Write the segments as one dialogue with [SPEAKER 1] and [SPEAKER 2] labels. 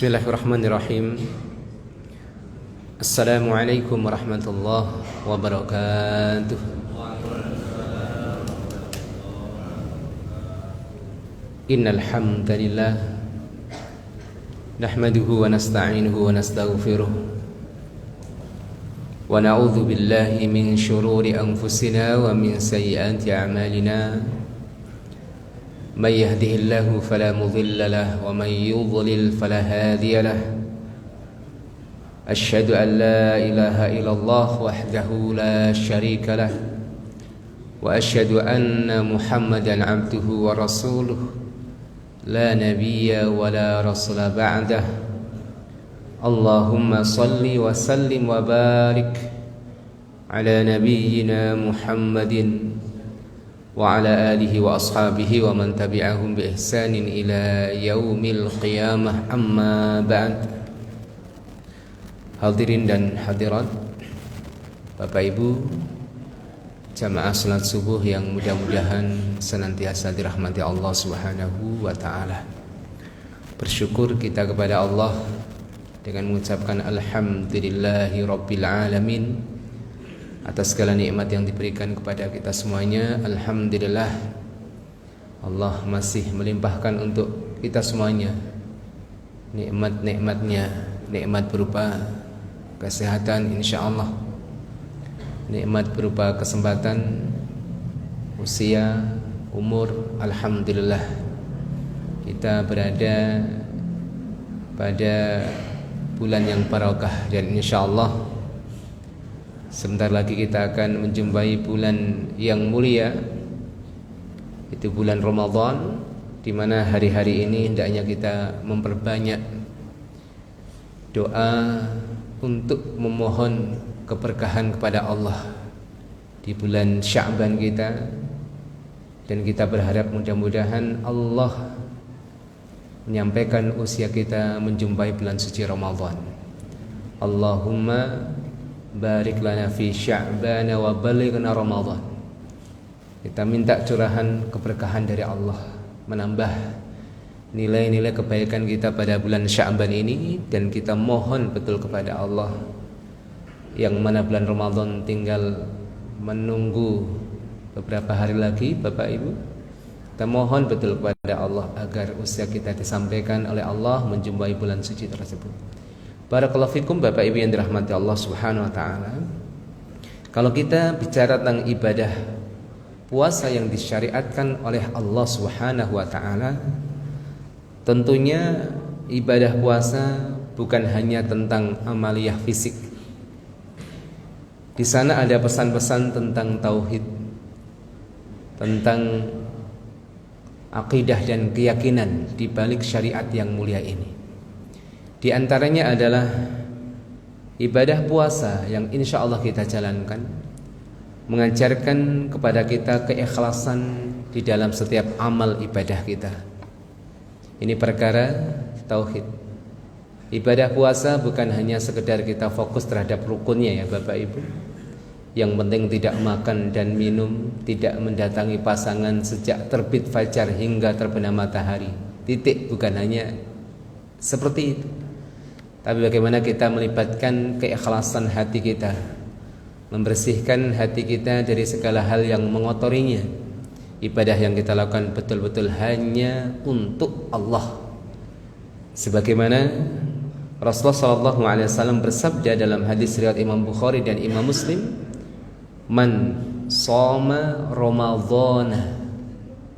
[SPEAKER 1] Bismillahirrahmanirrahim. Assalamualaikum warahmatullahi wabarakatuh. Innal hamdalillah nahmaduhu wa nasta'inuhu wa nastaghfiruh wa na'udzu billahi min shururi anfusina wa min sayyiati a'malina. من يهده الله فلا مضل له ومن يضلل فلا هادي له أشهد أن لا إله إلا الله وحده لا شريك له وأشهد أن محمدا عبده ورسوله لا نبي ولا رسول بعده اللهم صل وسلم وبارك على نبينا محمد وعلى آله وأصحابه ومن تبعهم بإحسان إلى يوم القيامة أما بعد. Hadirin dan hadirat, Bapak Ibu jamaah salat subuh yang mudah-mudahan senantiasa dirahmati Allah Subhanahu wa taala. Bersyukur kita kepada Allah dengan mengucapkan alhamdulillahi rabbil alamin atas segala nikmat yang diberikan kepada kita semuanya. Alhamdulillah, Allah masih melimpahkan untuk kita semuanya nikmat-nikmatnya, nikmat berupa kesehatan insyaallah, nikmat berupa kesempatan, usia, umur. Alhamdulillah kita berada pada bulan yang barakah dan insyaallah sebentar lagi kita akan menjumpai bulan yang mulia, itu bulan Ramadan, di mana hari-hari ini hendaknya kita memperbanyak doa untuk memohon keberkahan kepada Allah di bulan Sya'ban kita, dan kita berharap mudah-mudahan Allah menyampaikan usia kita menjumpai bulan suci Ramadan. Allahumma barik lana fi Sya'ban wa balighna Ramadan. Kita minta curahan keberkahan dari Allah, menambah nilai-nilai kebaikan kita pada bulan Sya'ban ini, dan kita mohon betul kepada Allah, yang mana bulan Ramadan tinggal menunggu beberapa hari lagi. Bapak Ibu, kita mohon betul kepada Allah agar usia kita disampaikan oleh Allah menjumpai bulan suci tersebut. Barakallahu fikum Bapak Ibu yang dirahmati Allah Subhanahu wa taala. Kalau kita bicara tentang ibadah puasa yang disyariatkan oleh Allah Subhanahu wa taala, tentunya ibadah puasa bukan hanya tentang amaliyah fisik. Di sana ada pesan-pesan tentang tauhid, tentang akidah dan keyakinan di balik syariat yang mulia ini. Di antaranya adalah ibadah puasa yang insya Allah kita jalankan mengajarkan kepada kita keikhlasan di dalam setiap amal ibadah kita. Ini perkara tauhid. Ibadah puasa bukan hanya sekedar kita fokus terhadap rukunnya ya Bapak Ibu. Yang penting tidak makan dan minum, tidak mendatangi pasangan sejak terbit fajar hingga terbenam matahari. Titik, bukan hanya seperti itu. Tapi bagaimana kita melibatkan keikhlasan hati kita, membersihkan hati kita dari segala hal yang mengotorinya. Ibadah yang kita lakukan betul-betul hanya untuk Allah. Sebagaimana Rasulullah SAW bersabda dalam hadis riwayat Imam Bukhari dan Imam Muslim, "Man shoma Ramadhana,"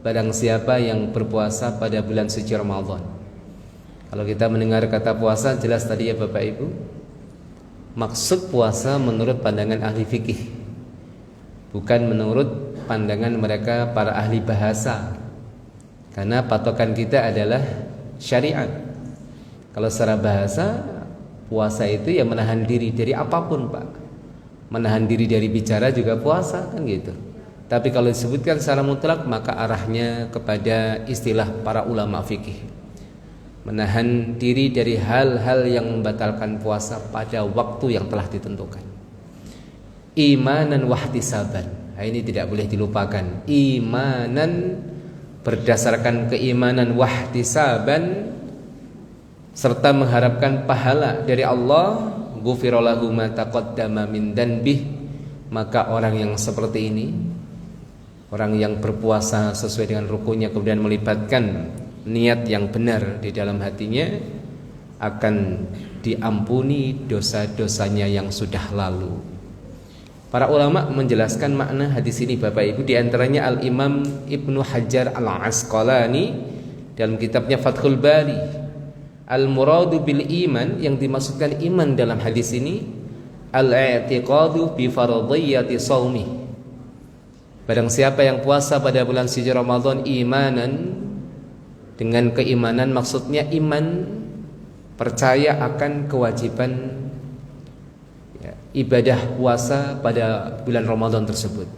[SPEAKER 1] barang siapa yang berpuasa pada bulan suci Ramadan. Kalau kita mendengar kata puasa, jelas tadi ya Bapak Ibu, maksud puasa menurut pandangan ahli fikih, bukan menurut pandangan mereka para ahli bahasa. Karena patokan kita adalah syariat. Kalau secara bahasa, puasa itu ya menahan diri dari apapun Pak. Menahan diri dari bicara juga puasa, kan gitu. Tapi kalau disebutkan secara mutlak, maka arahnya kepada istilah para ulama fikih, menahan diri dari hal-hal yang membatalkan puasa pada waktu yang telah ditentukan. Imanan wahtisaban, ini tidak boleh dilupakan. Imanan berdasarkan keimanan, wahtisaban serta mengharapkan pahala dari Allah, ghufira lahu ma taqaddama min danbih, maka orang yang seperti ini, orang yang berpuasa sesuai dengan rukunnya kemudian melibatkan niat yang benar di dalam hatinya, akan diampuni dosa-dosanya yang sudah lalu. Para ulama menjelaskan makna hadis ini Bapak Ibu, di antaranya Al-Imam Ibnu Hajar Al-Asqalani dalam kitabnya Fathul Bari, al-muradu bil iman, yang dimaksudkan iman dalam hadis ini al-i'tiqadu bi fardhiyyati shaumi. Barang siapa yang puasa pada bulan suci Ramadan imanan, dengan keimanan maksudnya iman percaya akan kewajiban ibadah puasa pada bulan Ramadan tersebut.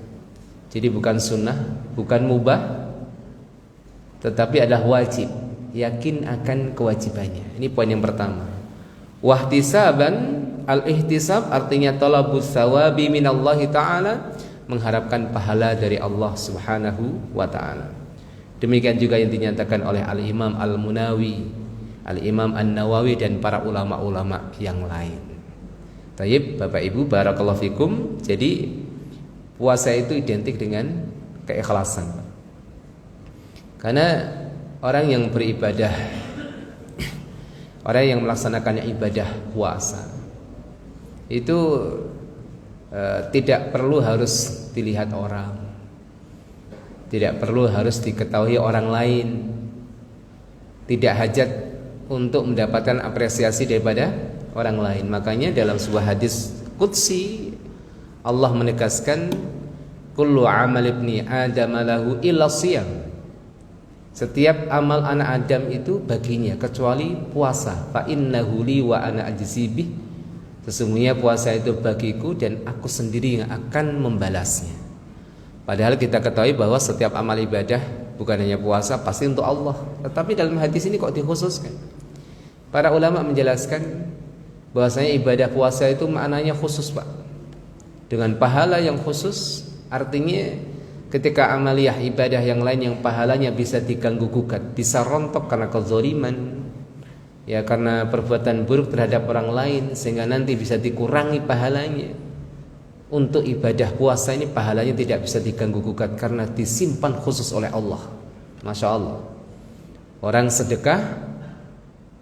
[SPEAKER 1] Jadi bukan sunnah, bukan mubah, tetapi adalah wajib, yakin akan kewajibannya. Ini poin yang pertama. Wahtisaban, al-ihtisab artinya talabus thawabi minallahi ta'ala, mengharapkan pahala dari Allah Subhanahu wa ta'ala. Demikian juga yang dinyatakan oleh Al-Imam Al-Munawi, Al-Imam An-Nawawi dan para ulama-ulama yang lain. Tayyib, Bapak Ibu, barakallahu fikum. Jadi puasa itu identik dengan keikhlasan. Karena orang yang beribadah, orang yang melaksanakan ibadah puasa itu tidak perlu harus dilihat orang, tidak perlu harus diketahui orang lain, tidak hajat untuk mendapatkan apresiasi daripada orang lain. Makanya dalam sebuah hadis qudsi Allah menegaskan kullu amal ibni adam lahu illa shiyam. Setiap amal anak Adam itu baginya kecuali puasa. Fa innahu li wa ana ajzi bih. Sesungguhnya puasa itu bagiku dan aku sendiri yang akan membalasnya. Padahal kita ketahui bahwa setiap amal ibadah, bukan hanya puasa, pasti untuk Allah. Tetapi dalam hadis ini kok dikhususkan? Para ulama menjelaskan bahwasanya ibadah puasa itu maknanya khusus, Pak, dengan pahala yang khusus. Artinya ketika amaliyah ibadah yang lain yang pahalanya bisa diganggu gugat, bisa rontok karena kezaliman, ya karena perbuatan buruk terhadap orang lain, sehingga nanti bisa dikurangi pahalanya. Untuk ibadah puasa ini pahalanya tidak bisa diganggu gugat karena disimpan khusus oleh Allah. Masya Allah. Orang sedekah,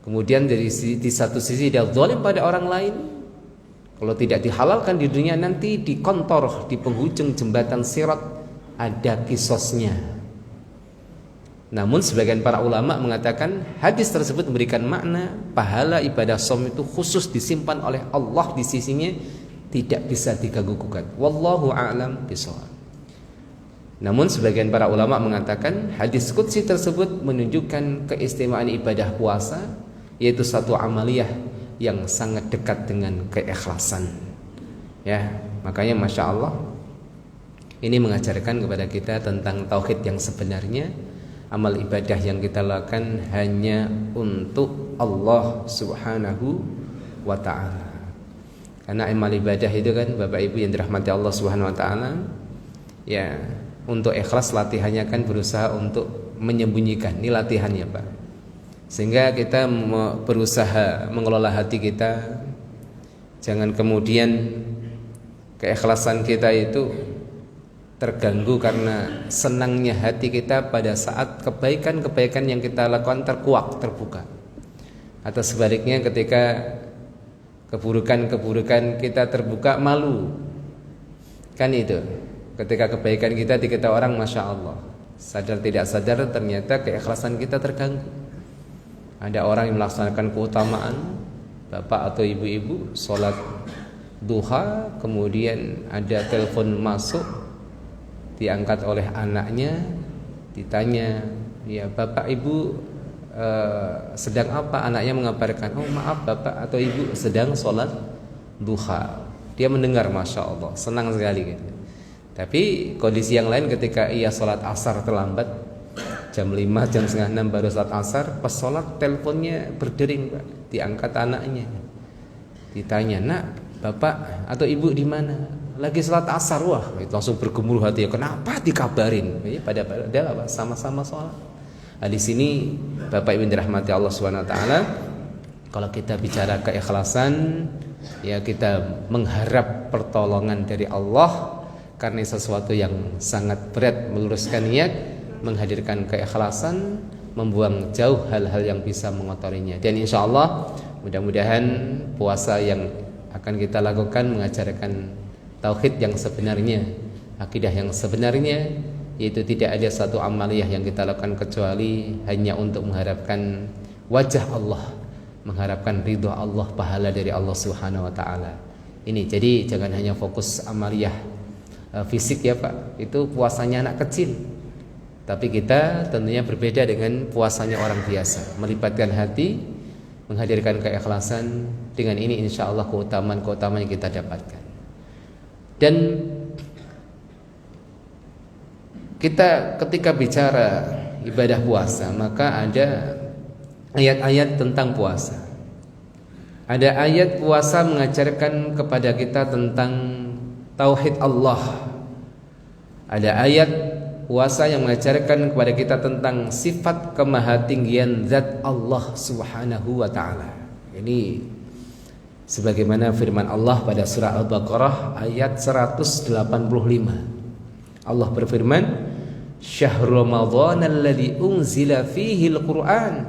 [SPEAKER 1] kemudian di satu sisi dia zalim pada orang lain, kalau tidak dihalalkan di dunia, nanti di kontor, di penghujung jembatan sirat ada kisosnya. Namun sebagian para ulama mengatakan hadis tersebut memberikan makna pahala ibadah shaum itu khusus disimpan oleh Allah di sisinya, tidak bisa diganggu gugat. Wallahu a'lam bishawab. Namun sebagian para ulama mengatakan hadis qudsi tersebut menunjukkan keistimewaan ibadah puasa, yaitu satu amaliyah yang sangat dekat dengan keikhlasan. Ya, makanya Masya Allah, ini mengajarkan kepada kita tentang tauhid yang sebenarnya. Amal ibadah yang kita lakukan hanya untuk Allah Subhanahu wa ta'ala. Karena amal ibadah itu kan Bapak Ibu yang dirahmati Allah Subhanahu wa ta'ala, ya, untuk ikhlas latihannya kan berusaha untuk menyembunyikan. Ini latihannya, Pak. Sehingga kita berusaha mengelola hati kita. Jangan kemudian keikhlasan kita itu terganggu karena senangnya hati kita pada saat kebaikan-kebaikan yang kita lakukan terkuak, terbuka. Atau sebaliknya ketika keburukan-keburukan kita terbuka, malu. Kan itu. Ketika kebaikan kita diketahui orang, Masya Allah, sadar tidak sadar ternyata keikhlasan kita terganggu. Ada orang yang melaksanakan keutamaan, bapak atau ibu-ibu sholat duha, kemudian ada telepon masuk, diangkat oleh anaknya, ditanya, ya bapak ibu sedang apa? Anaknya mengabarkan, oh maaf bapak atau ibu sedang sholat duha. Dia mendengar, Masya Allah, senang sekali gitu. Tapi kondisi yang lain ketika ia sholat asar terlambat, jam 5, jam setengah 6 baru sholat asar, pas sholat teleponnya berdering, Pak. Diangkat anaknya, ditanya, nak bapak atau ibu di mana? Lagi sholat asar. Wah, itu langsung bergemuruh hati. Kenapa dikabarin? Ya, padahal sama-sama sholat. Nah, di sini Bapak Ibu dirahmati Allah Subhanahu wa taala, Kalau kita bicara keikhlasan, ya kita mengharap pertolongan dari Allah karena sesuatu yang sangat berat, meluruskan niat, menghadirkan keikhlasan, membuang jauh hal-hal yang bisa mengotorinya. Dan insya Allah mudah-mudahan puasa yang akan kita lakukan mengajarkan tauhid yang sebenarnya, akidah yang sebenarnya, yaitu tidak ada satu amaliyah yang kita lakukan kecuali hanya untuk mengharapkan wajah Allah, mengharapkan ridho Allah, pahala dari Allah Subhanahu wa taala. Ini jadi jangan hanya fokus amaliyah fisik ya Pak. Itu puasanya anak kecil. Tapi kita tentunya berbeda dengan puasanya orang biasa, melibatkan hati, menghadirkan keikhlasan. Dengan ini insya Allah keutamaan-keutamaan yang kita dapatkan. Dan kita ketika bicara ibadah puasa, maka ada ayat-ayat tentang puasa. Ada ayat puasa mengajarkan kepada kita tentang tauhid Allah. Ada ayat puasa yang mengajarkan kepada kita tentang sifat kemahatinggian zat Allah Subhanahu wa taala. Ini sebagaimana firman Allah pada surah Al-Baqarah ayat 185. Allah berfirman, "Syahrul Ramadan alladzi unzila fihi al-Qur'an."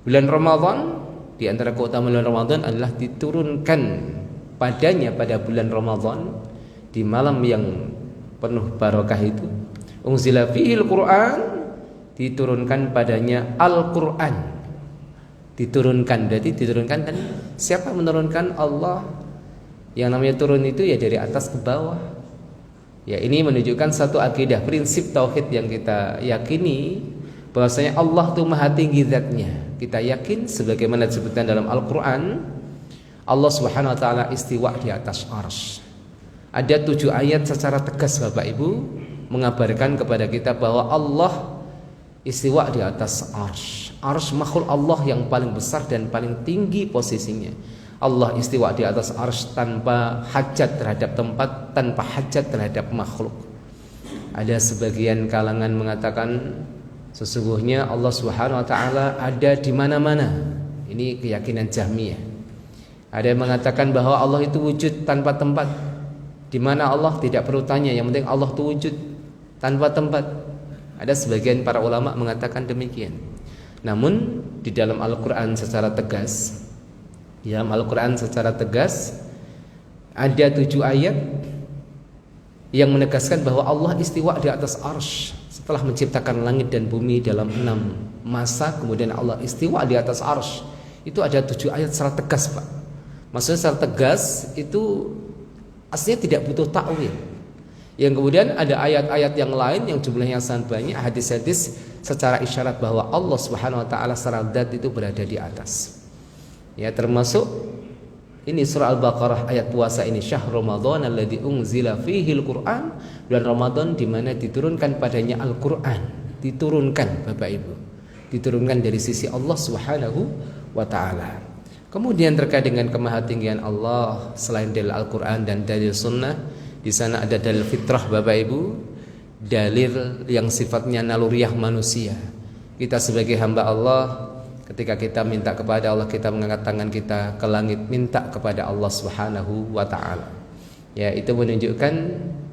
[SPEAKER 1] Bulan Ramadan, di antara keutamaan bulan Ramadan adalah diturunkan padanya pada bulan Ramadan di malam yang penuh barokah itu. Unzila fihi al-Qur'an, diturunkan padanya Al-Qur'an. Diturunkan, berarti diturunkan kan siapa menurunkan? Allah. Yang namanya turun itu ya dari atas ke bawah. Ya, ini menunjukkan satu akidah, prinsip tauhid yang kita yakini bahwasanya Allah itu maha tinggi zatnya. Kita yakin sebagaimana disebutkan dalam Al-Qur'an, Allah Subhanahu wa taala istiwa di atas arsy. Ada 7 ayat secara tegas Bapak Ibu mengabarkan kepada kita bahwa Allah istiwa di atas arsy. Arsy makhluk Allah yang paling besar dan paling tinggi posisinya. Allah istiwa di atas arsy tanpa hajat terhadap tempat, tanpa hajat terhadap makhluk. Ada sebagian kalangan mengatakan sesungguhnya Allah Subhanahu wa taala ada di mana-mana. Ini keyakinan Jahmiyah. Ada yang mengatakan bahwa Allah itu wujud tanpa tempat. Di mana Allah tidak perlu tanya, yang penting Allah itu wujud tanpa tempat. Ada sebagian para ulama mengatakan demikian. Namun di dalam Al-Qur'an secara tegas, ada 7 ayat yang menegaskan bahwa Allah istiwa di atas arsy. Setelah menciptakan langit dan bumi dalam 6 masa, kemudian Allah istiwa di atas arsy. Itu ada 7 ayat secara tegas Pak. Maksudnya secara tegas itu aslinya tidak butuh takwil. Yang kemudian ada ayat-ayat yang lain yang jumlahnya sangat banyak, hadis-hadis secara isyarat bahwa Allah Subhanahu wa taala secara zat itu berada di atas. Ya, termasuk ini surah Al-Baqarah ayat puasa ini, Syahrul Ramadan alladzi unzila fihi al-Qur'an, bulan Ramadan di mana diturunkan padanya Al-Qur'an. Diturunkan Bapak Ibu. Diturunkan dari sisi Allah Subhanahu wa taala. Kemudian terkait dengan kemahatinggian Allah selain dalil Al-Qur'an dan dalil sunnah, di sana ada dalil fitrah Bapak Ibu, dalil yang sifatnya naluriah manusia. Kita sebagai hamba Allah, ketika kita minta kepada Allah, kita mengangkat tangan kita ke langit minta kepada Allah Subhanahu wa taala. Ya, itu menunjukkan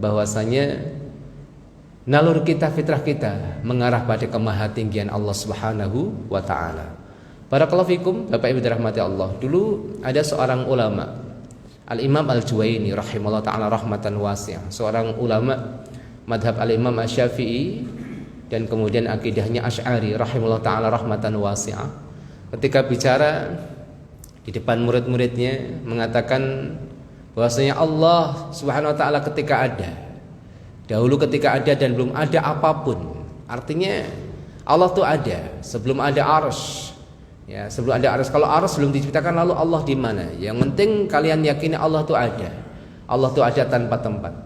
[SPEAKER 1] bahwasanya nalur kita, fitrah kita mengarah pada kemahatinggian Allah Subhanahu wa taala. Barakallahu fikum Bapak Ibu dirahmati Allah. Dulu ada seorang ulama, Al-Imam Al-Juwaini rahimahullah ta'ala rahmatan wasi'ah, seorang ulama madhab Al-Imam Asy-Syafi'i dan kemudian akidahnya Asy'ari rahimahullah ta'ala rahmatan wasi'ah. Ketika bicara di depan murid-muridnya mengatakan bahwasanya Allah Subhanahu wa ta'ala ketika ada, dahulu ketika ada dan belum ada apapun. Artinya Allah itu ada sebelum ada arsy. Ya, sebelum ada arsy. Kalau arsy belum diciptakan, lalu Allah di mana? Yang penting kalian yakini Allah itu ada. Allah itu ada tanpa tempat.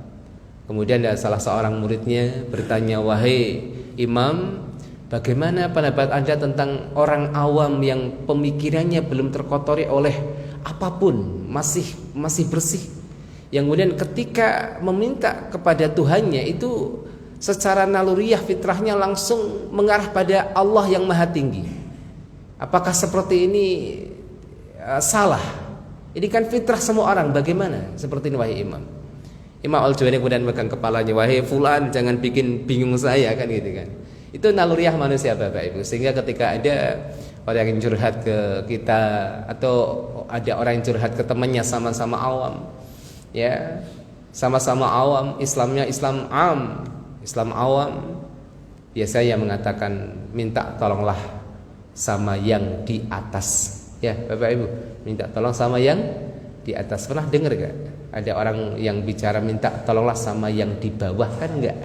[SPEAKER 1] Kemudian ada salah seorang muridnya bertanya, "Wahai Imam, bagaimana pendapat Anda tentang orang awam yang pemikirannya belum terkotori oleh apapun, masih bersih, yang kemudian ketika meminta kepada Tuhannya itu secara naluriah fitrahnya langsung mengarah pada Allah yang maha tinggi. Apakah seperti ini salah. Ini kan fitrah semua orang. Bagaimana? Seperti ini wahai imam. Imam Al-Juwaini kemudian megang kepalanya, wahai fulan jangan bikin bingung saya, kan gitu kan. Itu naluriah manusia Bapak Ibu. Sehingga ketika ada orang yang curhat ke kita atau ada orang yang curhat ke temannya sama-sama awam, ya, sama-sama awam, Islamnya Islam awam, biasanya mengatakan minta tolonglah sama yang di atas. Ya Bapak Ibu, minta tolong sama yang di atas. Pernah dengar gak? Ada orang yang bicara minta tolonglah sama yang di bawah, kan enggak?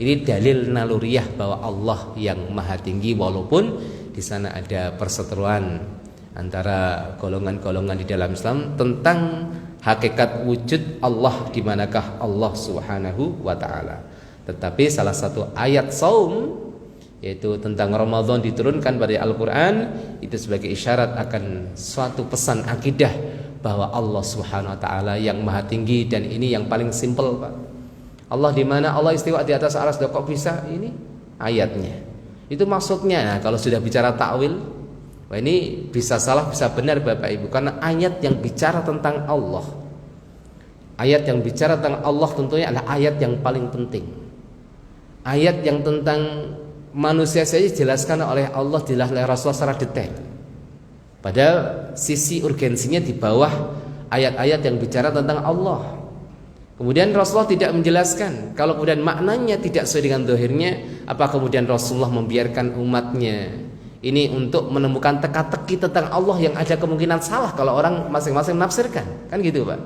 [SPEAKER 1] Ini dalil naluriah bahwa Allah yang maha tinggi, walaupun di sana ada perseteruan antara golongan-golongan di dalam Islam tentang hakikat wujud Allah, di manakah Allah Subhanahu wa taala. Tetapi salah satu ayat saum, yaitu tentang Ramadan, diturunkan pada Al-Quran, itu sebagai isyarat akan suatu pesan akidah bahwa Allah Subhanahu wa taala yang maha tinggi. Dan ini yang paling simpel, Pak. Allah di mana? Allah istiwa di atas arsy. Kok bisa? Ini ayatnya. Itu maksudnya. Nah, kalau sudah bicara takwil, wah ini bisa salah bisa benar Bapak Ibu, karena ayat yang bicara tentang Allah, ayat yang bicara tentang Allah tentunya adalah ayat yang paling penting. Ayat yang tentang manusia saja dijelaskan oleh Allah, dijelaskan oleh Rasulullah secara detail. Padahal sisi urgensinya di bawah ayat-ayat yang bicara tentang Allah. Kemudian Rasulullah tidak menjelaskan. Kalau kemudian maknanya tidak sesuai dengan zahirnya, apa kemudian Rasulullah membiarkan umatnya ini untuk menemukan teka-teki tentang Allah yang ada kemungkinan salah kalau orang masing-masing menafsirkan, kan gitu Pak.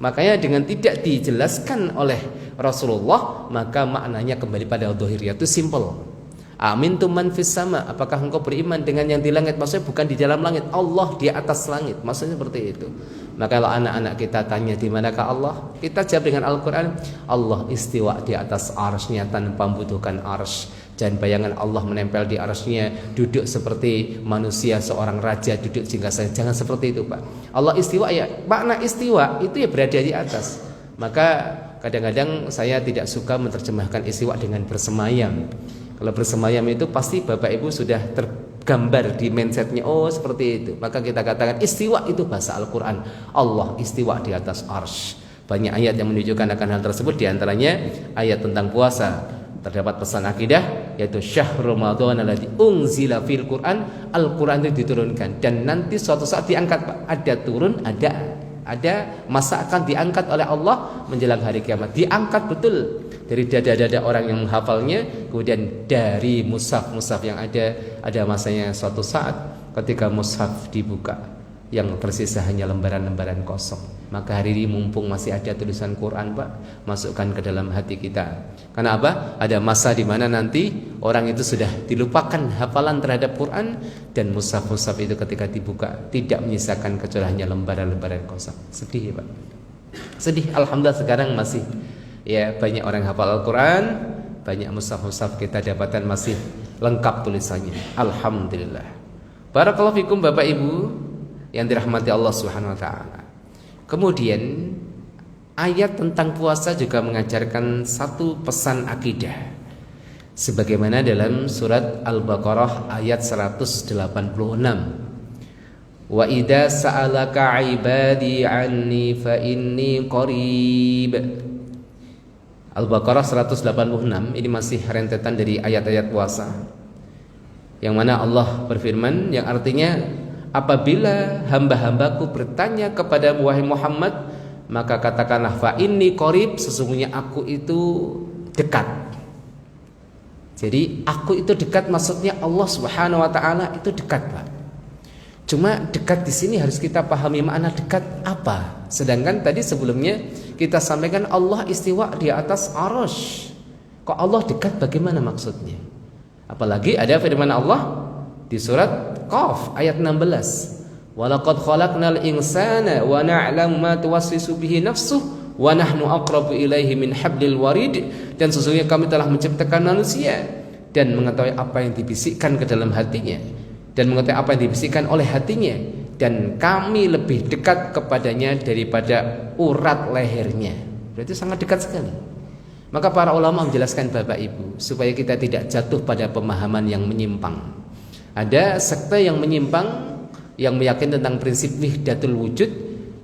[SPEAKER 1] Makanya dengan tidak dijelaskan oleh Rasulullah, maka maknanya kembali pada zahirnya, itu simple. Amintum man fis sama, apakah engkau beriman dengan yang di langit? Maksudnya bukan di dalam langit, Allah di atas langit, maksudnya seperti itu. Maka kalau anak-anak kita tanya di manakah Allah, kita jawab dengan Al-Quran, Allah istiwa di atas arsy-Nya tanpa membutuhkan arsy. Dan bayangan Allah menempel di arsy-Nya, duduk seperti manusia, seorang raja duduk singgasana. Jangan seperti itu Pak. Allah istiwa, ya makna istiwa itu ya berada di atas. Maka kadang-kadang saya tidak suka menerjemahkan istiwa dengan bersemayam. Kalau bersemayam itu pasti Bapak Ibu sudah tergambar di mindsetnya, oh seperti itu. Maka kita katakan istiwa itu bahasa Al-Quran, Allah istiwa di atas arsy. Banyak ayat yang menunjukkan akan hal tersebut. Di antaranya ayat tentang puasa. Terdapat pesan akidah, yaitu syahrul Ramadan alladzi unzila fil Quran. Al-Quran itu diturunkan dan nanti suatu saat diangkat Pak. Ada turun, ada masa akan diangkat oleh Allah menjelang hari kiamat. Diangkat betul dari dada-dada orang yang menghafalnya, kemudian dari mushaf-mushaf yang ada masanya suatu saat ketika mushaf dibuka yang tersisa hanya lembaran-lembaran kosong. Maka hari ini mumpung masih ada tulisan Quran Pak, masukkan ke dalam hati kita. Karena apa? Ada masa di mana nanti orang itu sudah dilupakan hafalan terhadap Quran, dan mushaf-mushaf itu ketika dibuka tidak menyisakan kecuali hanya lembaran-lembaran kosong. Sedih ya Pak. Sedih. Alhamdulillah sekarang masih ya banyak orang hafal Al-Quran, banyak mushaf-mushaf kita dapatkan masih lengkap tulisannya. Alhamdulillah. Barakallahu fikum Bapak Ibu yang dirahmati Allah Subhanahu wa taala. Kemudian ayat tentang puasa juga mengajarkan satu pesan akidah, sebagaimana dalam surat Al-Baqarah ayat 186. Wa idza sa'alaka 'ibadi 'anni fa inni qarib. Al-Baqarah 186 ini masih rentetan dari ayat-ayat puasa, yang mana Allah berfirman yang artinya, apabila hamba-hambaku bertanya kepada wahai Muhammad, maka katakanlah fa inni qarib, sesungguhnya aku itu dekat. Jadi aku itu dekat, maksudnya Allah Subhanahu wa taala itu dekat, Pak. Cuma dekat di sini harus kita pahami makna dekat apa. Sedangkan tadi sebelumnya kita sampaikan Allah istiwa di atas arsy. Kok Allah dekat, bagaimana maksudnya? Apalagi ada firman Allah di surat Qaf ayat 16. Walaqad khalaqnal insana wa na'lamu ma tuwaswisu bihi nafsuhu wa nahnu aqrabu ilaihi min hablil warid. Dan sesungguhnya kami telah menciptakan manusia dan mengetahui apa yang dibisikkan ke dalam hatinya, dan mengetahui apa yang dibisikkan oleh hatinya, dan kami lebih dekat kepadanya daripada urat lehernya. Berarti sangat dekat sekali. Maka para ulama menjelaskan Bapak Ibu supaya kita tidak jatuh pada pemahaman yang menyimpang. Ada sekte yang menyimpang yang meyakini tentang prinsip wahdatul wujud,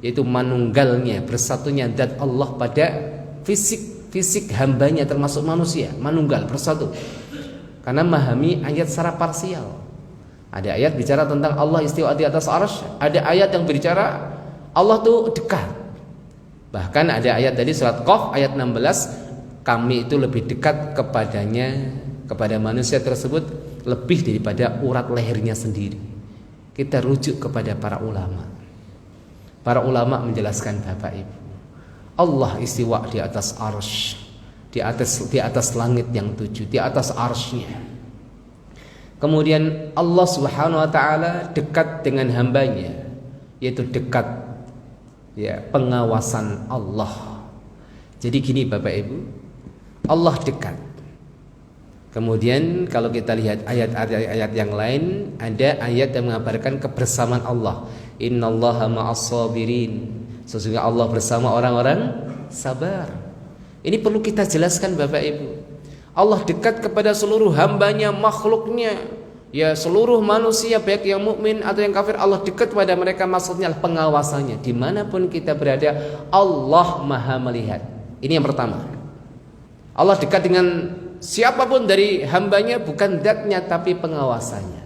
[SPEAKER 1] yaitu manunggalnya, bersatunya zat Allah pada fisik hambanya termasuk manusia, manunggal, bersatu. Karena memahami ayat secara parsial. Ada ayat bicara tentang Allah istiwa di atas arsy, ada ayat yang berbicara Allah tuh dekat. Bahkan ada ayat tadi surat Qaf ayat 16, kami itu lebih dekat kepadanya, kepada manusia tersebut lebih daripada urat lehernya sendiri. Kita rujuk kepada para ulama. Para ulama menjelaskan Bapak Ibu, Allah istiwa di atas arsy, di atas langit yang 7, di atas arsy-Nya. Kemudian Allah Subhanahu wa taala dekat dengan hambanya, yaitu dekat ya pengawasan Allah. Jadi gini Bapak Ibu, Allah dekat. Kemudian kalau kita lihat ayat-ayat yang lain, ada ayat yang mengabarkan kebersamaan Allah. Innallaha ma'as-sabirin. Sesungguhnya Allah bersama orang-orang sabar. Ini perlu kita jelaskan Bapak Ibu. Allah dekat kepada seluruh hambanya, makhluknya, ya seluruh manusia baik yang mukmin atau yang kafir, Allah dekat kepada mereka, maksudnya pengawasannya. Dimanapun kita berada, Allah maha melihat. Ini yang pertama. Allah dekat dengan siapapun dari hambanya, bukan zatnya tapi pengawasannya.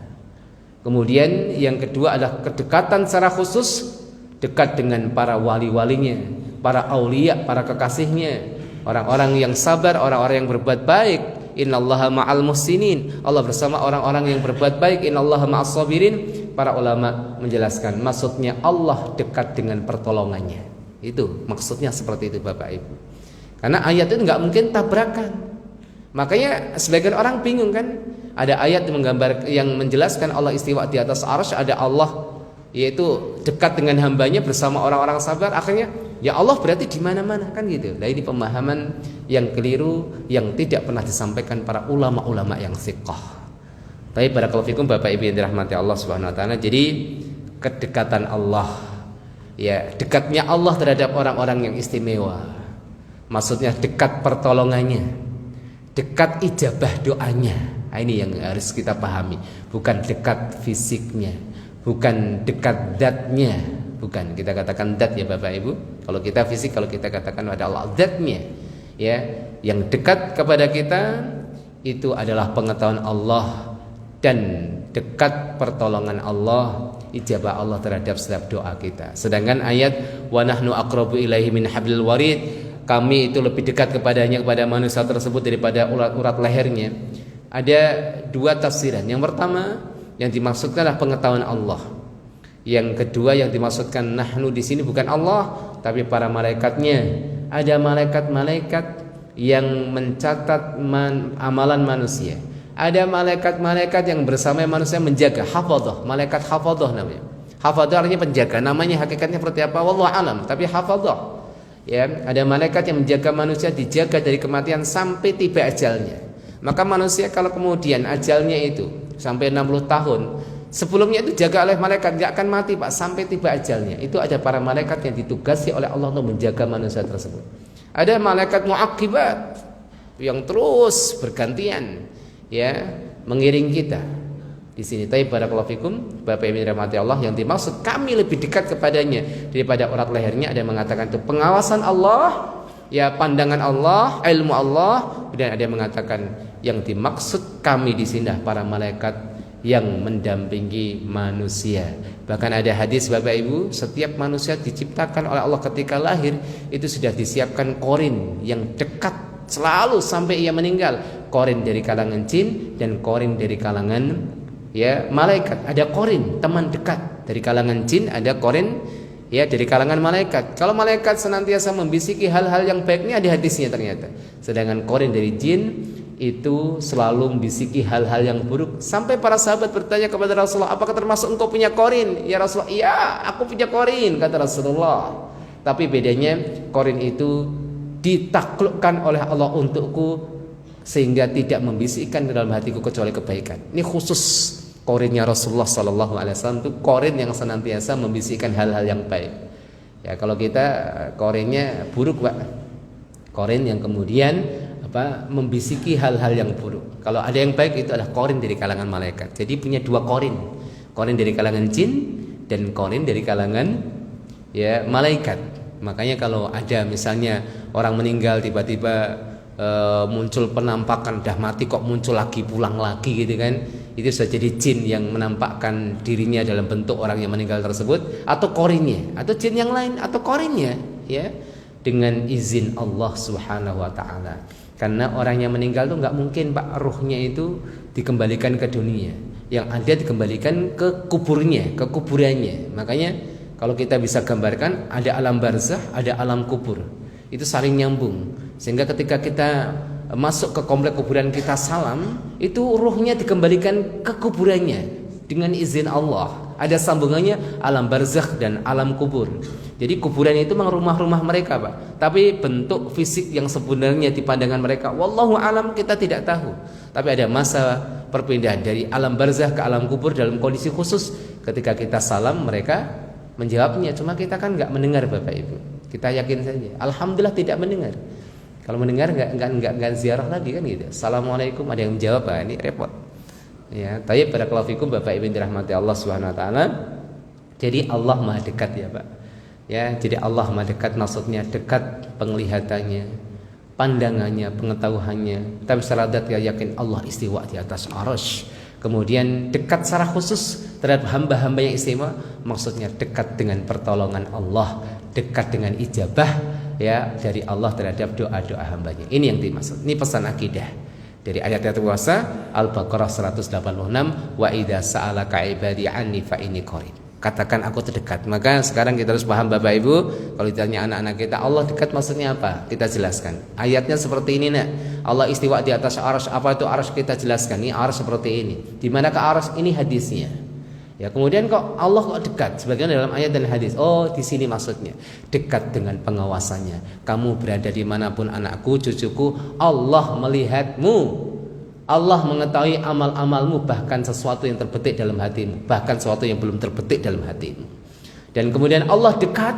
[SPEAKER 1] Kemudian yang kedua adalah kedekatan secara khusus, dekat dengan para wali-walinya, para aulia, para kekasihnya, orang-orang yang sabar, orang-orang yang berbuat baik. Innallaha ma'al muhsinin. Allah bersama orang-orang yang berbuat baik. Innallaha ma'as sabirin. Para ulama menjelaskan maksudnya Allah dekat dengan pertolongannya. Itu maksudnya seperti itu Bapak Ibu. Karena ayat itu nggak mungkin tabrakan. Makanya sebagian orang bingung kan. Ada ayat yang menjelaskan Allah istiwa di atas arsy, ada Allah yaitu dekat dengan hambanya bersama orang-orang sabar. Akhirnya ya Allah berarti di mana-mana kan gitu. Nah ini pemahaman yang keliru yang tidak pernah disampaikan para ulama-ulama yang thiqah. Tapi barakallahu fikum Bapak Ibu yang dirahmati Allah Subhanahu wa taala. Jadi kedekatan Allah, ya dekatnya Allah terhadap orang-orang yang istimewa. Maksudnya dekat pertolongannya, dekat ijabah doanya. Nah, ini yang harus kita pahami. Bukan dekat fisiknya, bukan dekat zatnya, bukan. Kita katakan zat ya Bapak Ibu. Kalau kita fisik, kalau kita katakan ada Allah zatnya, ya, yang dekat kepada kita itu adalah pengetahuan Allah dan dekat pertolongan Allah, ijabah Allah terhadap setiap doa kita. Sedangkan ayat wa nahnu aqrabu ilaihi min hablil warid, kami itu lebih dekat kepadanya, kepada manusia tersebut daripada urat lehernya. Ada dua tafsiran. Yang pertama yang dimaksudkan adalah pengetahuan Allah. Yang kedua yang dimaksudkan nahnu di sini bukan Allah tapi para malaikatnya. Ada malaikat-malaikat yang mencatat amalan manusia. Ada malaikat-malaikat yang bersama manusia menjaga, hafadhah, malaikat hafadhah namanya. Hafadhah artinya penjaga. Namanya hakikatnya seperti apa wallahu alam, tapi hafadhah. Ya, ada malaikat yang menjaga manusia, dijaga dari kematian sampai tiba ajalnya. Maka manusia kalau kemudian ajalnya itu sampai 60 tahun, sebelumnya itu jaga oleh malaikat, tidak akan mati Pak sampai tiba ajalnya. Itu ada para malaikat yang ditugasi oleh Allah untuk menjaga manusia tersebut. Ada malaikat muaqibat yang terus bergantian, ya, mengiring kita di sini. Tapi barakallahu fikum Bapak Ibu dirahmati Allah, yang dimaksud kami lebih dekat kepadanya daripada urat lehernya, ada yang mengatakan itu pengawasan Allah, ya, pandangan Allah, ilmu Allah. Dan ada yang mengatakan yang dimaksud kami di sini para malaikat yang mendampingi manusia. Bahkan ada hadis Bapak Ibu, setiap manusia diciptakan oleh Allah ketika lahir itu sudah disiapkan korin yang dekat selalu sampai ia meninggal. Korin dari kalangan jin dan korin dari kalangan, ya, malaikat. Ada korin teman dekat dari kalangan jin, ada korin, ya, dari kalangan malaikat. Kalau malaikat senantiasa membisiki hal-hal yang baik, ini ada hadisnya ternyata. Sedangkan korin dari jin itu selalu membisiki hal-hal yang buruk. Sampai para sahabat bertanya kepada Rasulullah, apakah termasuk engkau punya korin? Ya Rasulullah, iya aku punya korin, kata Rasulullah. Tapi bedanya korin itu ditaklukkan oleh Allah untukku sehingga tidak membisikkan dalam hatiku kecuali kebaikan. Ini khusus korinnya Rasulullah Sallallahu Alaihi Wasallam, itu korin yang senantiasa membisikkan hal-hal yang baik. Ya, kalau kita korinnya buruk Pak, korin yang kemudian membisiki hal-hal yang buruk. Kalau ada yang baik itu adalah korin dari kalangan malaikat. Jadi punya dua korin, korin dari kalangan jin dan qarin dari kalangan ya malaikat. Makanya kalau ada misalnya orang meninggal tiba-tiba muncul penampakan dah mati kok muncul lagi pulang lagi gitu kan, itu sudah jadi jin yang menampakkan dirinya dalam bentuk orang yang meninggal tersebut, atau korinnya, atau jin yang lain, atau korinnya ya, dengan izin Allah Subhanahu wa taala. Karena orang yang meninggal tuh nggak mungkin Pak ruhnya itu dikembalikan ke dunia, yang ada dikembalikan ke kuburnya, ke kuburannya. Makanya kalau kita bisa gambarkan, ada alam barzah, ada alam kubur, itu saling nyambung. Sehingga ketika kita masuk ke komplek kuburan kita salam, itu ruhnya dikembalikan ke kuburannya dengan izin Allah. Ada sambungannya alam barzakh dan alam kubur. Jadi kuburan itu memang rumah-rumah mereka Pak, tapi bentuk fisik yang sebenarnya di pandangan mereka wallahu alam kita tidak tahu. Tapi ada masa perpindahan dari alam barzakh ke alam kubur dalam kondisi khusus. Ketika kita salam mereka menjawabnya, cuma kita kan nggak mendengar Bapak Ibu. Kita yakin saja, alhamdulillah tidak mendengar. Kalau mendengar nggak ziarah lagi kan gitu. Assalamualaikum ada yang menjawab, ini repot. Ya, tayyib barakallahu fikum Bapak Ibu dirahmati Allah Subhanahu wa taala. Jadi Allah Maha dekat ya, Pak. Ya, jadi Allah Maha dekat maksudnya dekat penglihatannya, pandangannya, pengetahuannya. Tapi secara zat ya yakin Allah istiwa di atas arsy. Kemudian dekat secara khusus terhadap hamba-hamba yang istimewa, maksudnya dekat dengan pertolongan Allah, dekat dengan ijabah ya dari Allah terhadap doa-doa hambanya. Ini yang dimaksud. Ini pesan akidah dari ayat-ayat puasa Al-Baqarah 186, wa idza sa'alaka ibadi anni fa inni qarib. Katakan aku terdekat. Maka sekarang kita harus paham Bapak Ibu, kalau ditanya anak-anak kita Allah dekat maksudnya apa? Kita jelaskan. Ayatnya seperti ini nak. Allah istiwa di atas arsy. Apa itu arsy? Kita jelaskan. Ini arsy seperti ini. Di manakah arsy? Ini hadisnya. Ya, kemudian kok Allah kok dekat? Sebagian dalam ayat dan hadis. Oh, di sini maksudnya dekat dengan pengawasannya. Kamu berada dimanapun anakku, cucuku, Allah melihatmu. Allah mengetahui amal-amalmu, bahkan sesuatu yang terbetik dalam hatimu, bahkan sesuatu yang belum terbetik dalam hatimu. Dan kemudian Allah dekat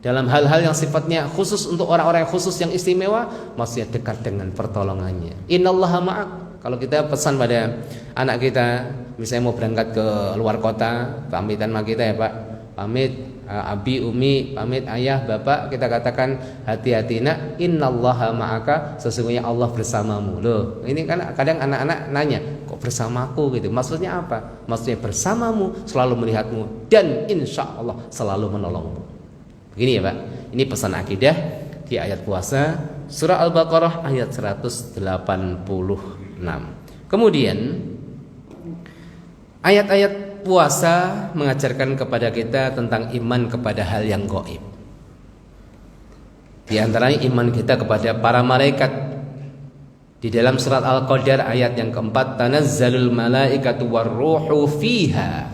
[SPEAKER 1] dalam hal-hal yang sifatnya khusus untuk orang-orang yang khusus yang istimewa, maksudnya dekat dengan pertolongannya. Innallaha ma'ak. Kalau kita pesan pada anak kita, misalnya mau berangkat ke luar kota, pamitan sama kita ya Pak, pamit abi, umi, pamit ayah, bapak, kita katakan hati-hati nak, innallaha ma'aka, sesungguhnya Allah bersamamu. Loh, ini kan kadang anak-anak nanya, kok bersamaku gitu, maksudnya apa? Maksudnya bersamamu, selalu melihatmu, dan insya Allah selalu menolongmu. Begini ya Pak, ini pesan akidah di ayat puasa surah Al-Baqarah ayat 186. Kemudian ayat-ayat puasa mengajarkan kepada kita tentang iman kepada hal yang gaib. Di antaranya iman kita kepada para malaikat. Di dalam surat Al-Qadar ayat yang keempat, tanazzalul malaikatu warruhu fiha.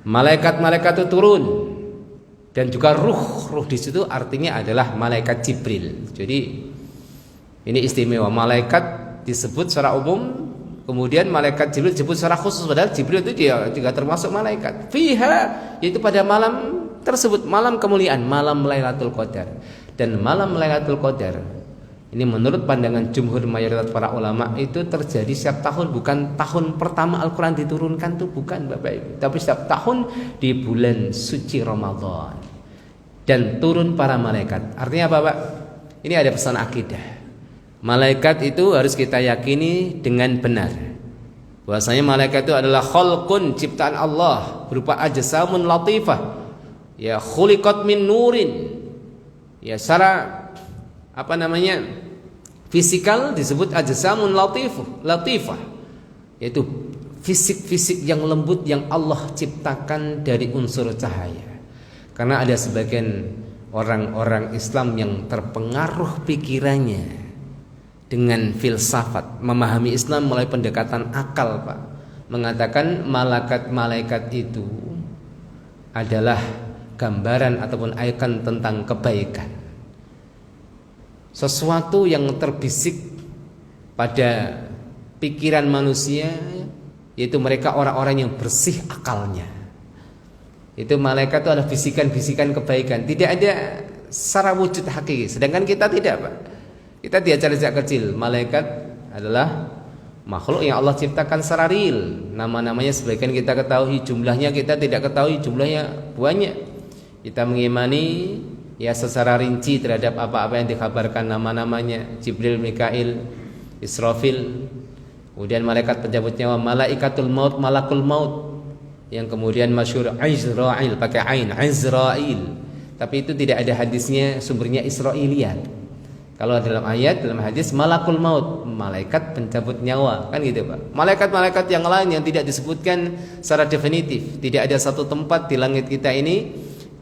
[SPEAKER 1] Malaikat-malaikat itu turun dan juga ruh di situ artinya adalah malaikat Jibril. Jadi ini istimewa, malaikat disebut secara umum, kemudian malaikat Jibril disebut secara khusus, padahal Jibril itu dia juga termasuk malaikat. Fiha, yaitu pada malam tersebut, malam kemuliaan, malam Lailatul Qadar. Dan malam Lailatul Qadar ini menurut pandangan jumhur mayoritas para ulama itu terjadi setiap tahun, bukan tahun pertama Al-Quran diturunkan tuh, bukan Bapak Ibu, tapi setiap tahun di bulan suci Ramadan dan turun para malaikat. Artinya apa Pak? Ini ada pesan akidah. Malaikat itu harus kita yakini dengan benar, bahwasanya malaikat itu adalah khalqun, ciptaan Allah, berupa ajsamun latifah, ya khuliqat min nurin. Ya secara fisikal disebut ajsamun latifah, yaitu fisik-fisik yang lembut yang Allah ciptakan dari unsur cahaya. Karena ada sebagian orang-orang Islam yang terpengaruh pikirannya dengan filsafat, memahami Islam mulai pendekatan akal Pak, mengatakan malaikat itu adalah gambaran ataupun ikon tentang kebaikan, sesuatu yang terbisik pada pikiran manusia, yaitu mereka orang-orang yang bersih akalnya. Itu malaikat itu adalah bisikan-bisikan kebaikan, tidak ada secara wujud hakiki. Sedangkan kita tidak Pak. Kita diajar sejak kecil, malaikat adalah makhluk yang Allah ciptakan secara real. Nama-namanya sebagian kita ketahui, jumlahnya kita tidak ketahui, jumlahnya banyak. Kita mengimani ya secara rinci terhadap apa-apa yang dikabarkan nama-namanya, Jibril, Mikail, Israfil, kemudian malaikat pencabut nyawa, malaikatul maut, malakul maut, yang kemudian masyhur Izrail, pakai ain, Izrail. Tapi itu tidak ada hadisnya, sumbernya Israiliyat. Kalau dalam ayat, dalam hadis, malakul maut, malaikat pencabut nyawa, kan gitu Pak. Malaikat-malaikat yang lain yang tidak disebutkan secara definitif. Tidak ada satu tempat di langit kita ini,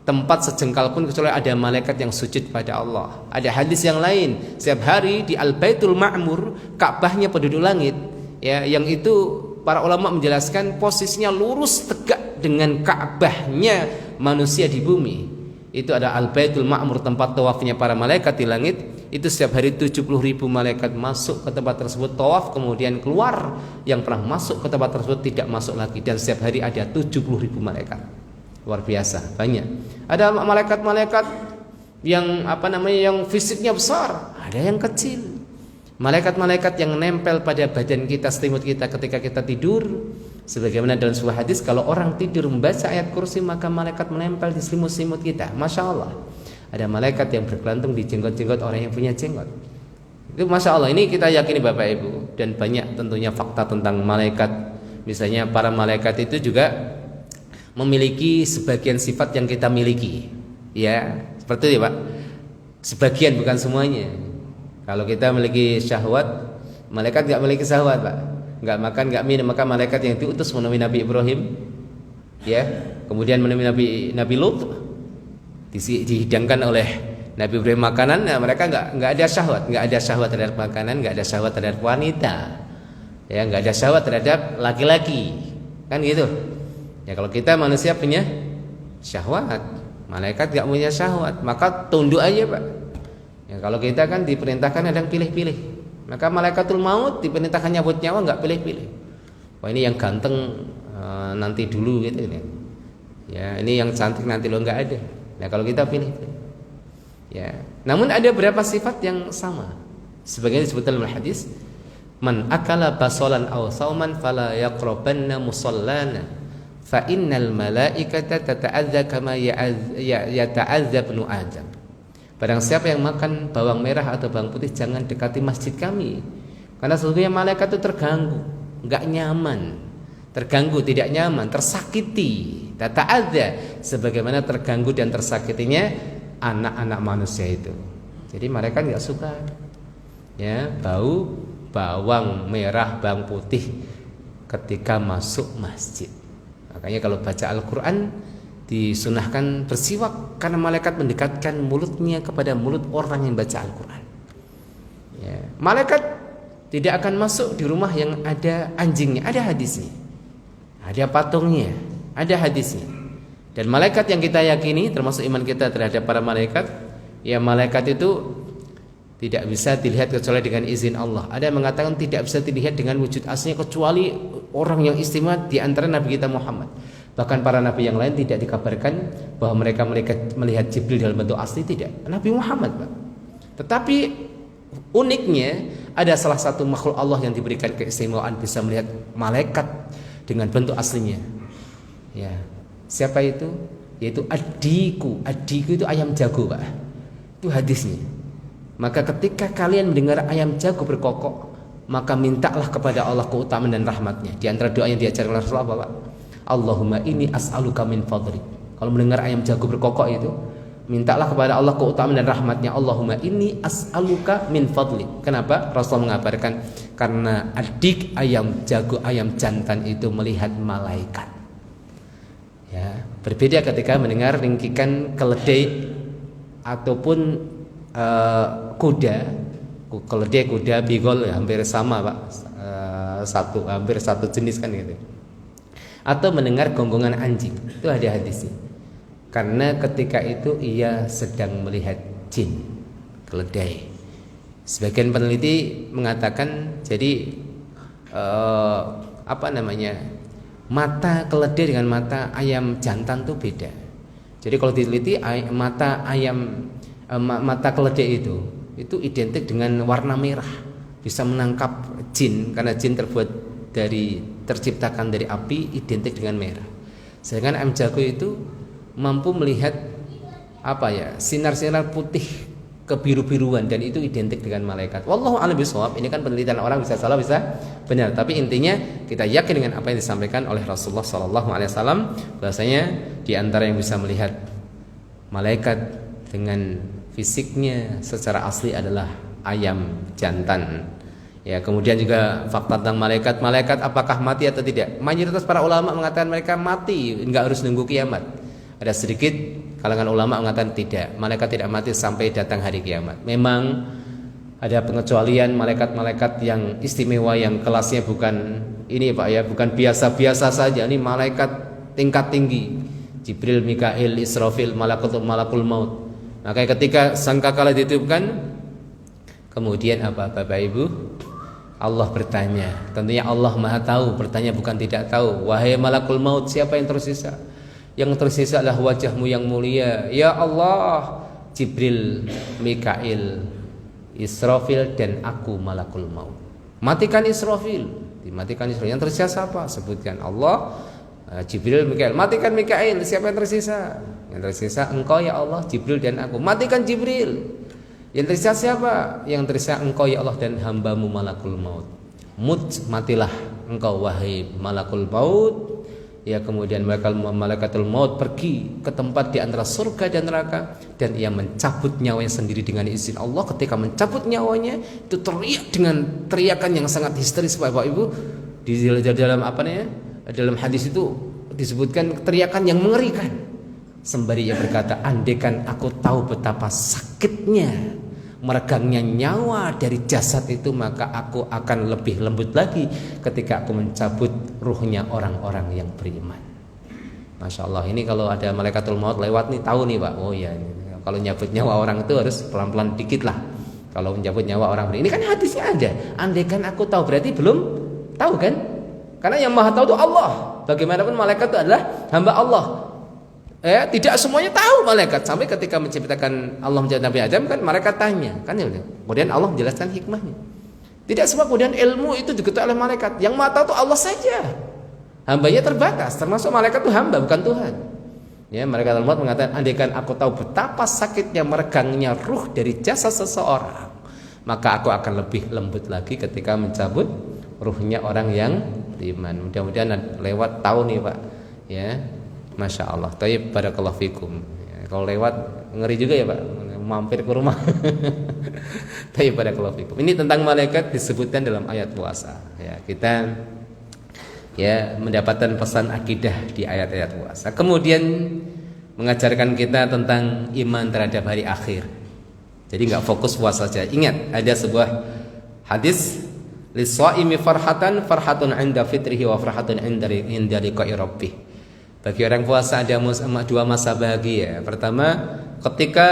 [SPEAKER 1] tempat sejengkal pun kecuali ada malaikat yang sujud pada Allah. Ada hadis yang lain, setiap hari di Al-Baitul Ma'mur, Ka'bahnya penduduk langit, ya, yang itu para ulama menjelaskan posisinya lurus tegak dengan Ka'bahnya manusia di bumi. Itu ada Al-Baitul Ma'mur, tempat tawafnya para malaikat di langit. Itu setiap hari 70.000 malaikat masuk ke tempat tersebut tawaf, kemudian keluar. Yang pernah masuk ke tempat tersebut tidak masuk lagi. Dan setiap hari ada 70.000 malaikat. Luar biasa, banyak. Ada malaikat-malaikat yang yang fisiknya besar, ada yang kecil. Malaikat-malaikat yang nempel pada badan kita, selimut kita ketika kita tidur. Sebagaimana dalam sebuah hadis, kalau orang tidur membaca ayat kursi, maka malaikat menempel di selimut-selimut kita. Masya Allah. Ada malaikat yang bergelantung di jenggot-jenggot orang yang punya jenggot. Itu Masya Allah, ini kita yakini Bapak Ibu. Dan banyak tentunya fakta tentang malaikat. Misalnya para malaikat itu juga memiliki sebagian sifat yang kita miliki. Ya, seperti itu Pak. Sebagian, bukan semuanya. Kalau kita memiliki syahwat, malaikat gak memiliki syahwat Pak. Gak makan, gak minum. Maka malaikat yang diutus menemui Nabi Ibrahim, ya, kemudian menemui Nabi Lut, dihidangkan oleh Nabi Ibrahim makanan, nah mereka nggak ada syahwat terhadap makanan, nggak ada syahwat terhadap wanita, ya, nggak ada syahwat terhadap laki-laki, kan gitu. Ya kalau kita manusia punya syahwat, malaikat nggak punya syahwat, maka tunduk aja Pak. Ya kalau kita kan diperintahkan ada yang pilih-pilih, maka malaikatul maut diperintahkan nyabut nyawa, nggak pilih-pilih. Wah ini yang ganteng nanti dulu gitu ya, ini yang cantik nanti lo, nggak ada. Nah kalau kita pilih, ya. Namun ada beberapa sifat yang sama. Sebagaimana disebutkan dalam hadis, man akala basolan aw sauman fala yaqrabanna musallana fa innal malaikata tata'adza kama yata'adza ibnu adam. Barang siapa yang makan bawang merah atau bawang putih, jangan dekati masjid kami, karena sesungguhnya malaikat itu terganggu, enggak nyaman, terganggu, tidak nyaman, tersakiti. Tata'adza, sebagaimana terganggu dan tersakitinya anak-anak manusia itu. Jadi mereka nggak suka, ya, bau bawang merah, bawang putih ketika masuk masjid. Makanya kalau baca Al-Quran disunahkan bersiwak, karena malaikat mendekatkan mulutnya kepada mulut orang yang baca Al-Quran. Ya. Malaikat tidak akan masuk di rumah yang ada anjingnya, ada hadisnya, ada patungnya, ada hadisnya. Dan malaikat yang kita yakini, termasuk iman kita terhadap para malaikat, ya malaikat itu tidak bisa dilihat kecuali dengan izin Allah. Ada yang mengatakan tidak bisa dilihat dengan wujud aslinya kecuali orang yang istimewa di antara Nabi kita Muhammad. Bahkan para nabi yang lain tidak dikabarkan bahwa mereka melihat Jibril dalam bentuk asli, tidak. Nabi Muhammad Pak. Tetapi uniknya ada salah satu makhluk Allah yang diberikan keistimewaan bisa melihat malaikat dengan bentuk aslinya. Ya, siapa itu? Yaitu adikku. Adikku itu ayam jago Pak. Itu hadisnya. Maka ketika kalian mendengar ayam jago berkokok, maka mintalah kepada Allah keutamaan dan rahmatnya. Di antara doa yang diajarkan Rasulullah apa Pak? Allahumma inni as'aluka min fadlik. Kalau mendengar ayam jago berkokok itu, mintalah kepada Allah keutamaan dan rahmatnya. Allahumma inni as'aluka min fadlik. Kenapa? Rasulullah mengabarkan karena adik ayam jago, ayam jantan itu melihat malaikat. Ya, berbeda ketika mendengar ringkikan keledai ataupun kuda, keledai, kuda, bigol, ya, hampir sama Pak, hampir satu jenis kan gitu. Atau mendengar gonggongan anjing, itu ada hadisnya. Karena ketika itu ia sedang melihat jin, keledai. Sebagian peneliti mengatakan jadi mata keledai dengan mata ayam jantan itu beda. Jadi kalau diteliti mata keledai itu identik dengan warna merah. bisa menangkap jin, karena jin terciptakan dari api, identik dengan merah. Sedangkan ayam jago itu mampu melihat sinar-sinar putih kebiru-biruan, dan itu identik dengan malaikat. Wallahu a'lam bishawab. Ini kan penelitian orang, bisa salah bisa benar, tapi intinya kita yakin dengan apa yang disampaikan oleh Rasulullah SAW, bahasanya di antara yang bisa melihat malaikat dengan fisiknya secara asli adalah ayam jantan. Ya, kemudian juga fakta tentang malaikat apakah mati atau tidak? Mayoritas para ulama mengatakan mereka mati, enggak harus nunggu kiamat. Ada sedikit kalangan ulama mengatakan tidak, malaikat tidak mati sampai datang hari kiamat. Memang ada pengecualian malaikat-malaikat yang istimewa, yang kelasnya bukan ini Pak ya, bukan biasa-biasa saja. Ini malaikat tingkat tinggi. Jibril, Mikail, Israfil, malakul maut. Maka ketika sangkakala ditiupkan, kemudian apa Bapak Ibu? Allah bertanya. Tentunya Allah Maha tahu, bertanya bukan tidak tahu. Wahai malakul maut, siapa yang tersisa? Yang tersisa adalah wajahmu yang mulia. Ya Allah, Jibril, Mikail, Israfil, dan aku malakul maut. Matikan Israfil. Dimatikan Israfil. Yang tersisa siapa? Sebutkan Allah, Jibril, Mikail. Matikan Mikail. Siapa yang tersisa? Yang tersisa engkau ya Allah, Jibril dan aku. Matikan Jibril. Yang tersisa siapa? Yang tersisa engkau ya Allah dan hambamu malakul maut. Matilah engkau wahai malakul maut. Ya, kemudian malakatul maut pergi ke tempat di antara surga dan neraka, dan ia mencabut nyawanya sendiri dengan izin Allah. Ketika mencabut nyawanya, itu teriak dengan teriakan yang sangat histeris Bapak Ibu. Di dalam dalam hadis itu disebutkan teriakan yang mengerikan. Sembari ia berkata, andaikan aku tahu betapa sakitnya meregangnya nyawa dari jasad itu, maka aku akan lebih lembut lagi ketika aku mencabut ruhnya orang-orang yang beriman. Masya Allah, ini kalau ada malaikatul maut lewat nih, tahu nih Pak. Oh ya, kalau nyabut nyawa orang itu harus pelan-pelan dikit lah. Kalau mencabut nyawa orang beriman, ini kan hadisnya ada. Andaikan aku tahu, berarti belum tahu kan? Karena yang maha tahu itu Allah. Bagaimanapun malaikat itu adalah hamba Allah. Tidak semuanya tahu malaikat. Sampai ketika menciptakan Allah menjadi Nabi Adam kan malaikat tanya kan, kemudian Allah menjelaskan hikmahnya. Tidak semua kemudian ilmu itu diketahui oleh malaikat. Yang maha tahu itu Allah saja. Hambanya terbatas, termasuk malaikat itu hamba bukan Tuhan. Ya, malaikat al-maut mengatakan, andaikan aku tahu betapa sakitnya meregangnya ruh dari jasad seseorang, maka aku akan lebih lembut lagi ketika mencabut ruhnya orang yang beriman. Mudah-mudahan lewat tahu nih Pak. Ya. Masya Allah. Tayyib, barakallahu fikum. Ya, kalau lewat ngeri juga ya Pak, mampir ke rumah. Tayyib, barakallahu fikum. Ini tentang malaikat disebutkan dalam ayat puasa. Ya, kita mendapatkan pesan akidah di ayat-ayat puasa. Kemudian mengajarkan kita tentang iman terhadap hari akhir. Jadi nggak fokus puasa saja. Ingat, ada sebuah hadis, lis-shaimi farhatun 'inda fitrihi wa farhatun 'inda liqa'i rabbih. Bagi orang puasa ada dua masa bahagia. Pertama, ketika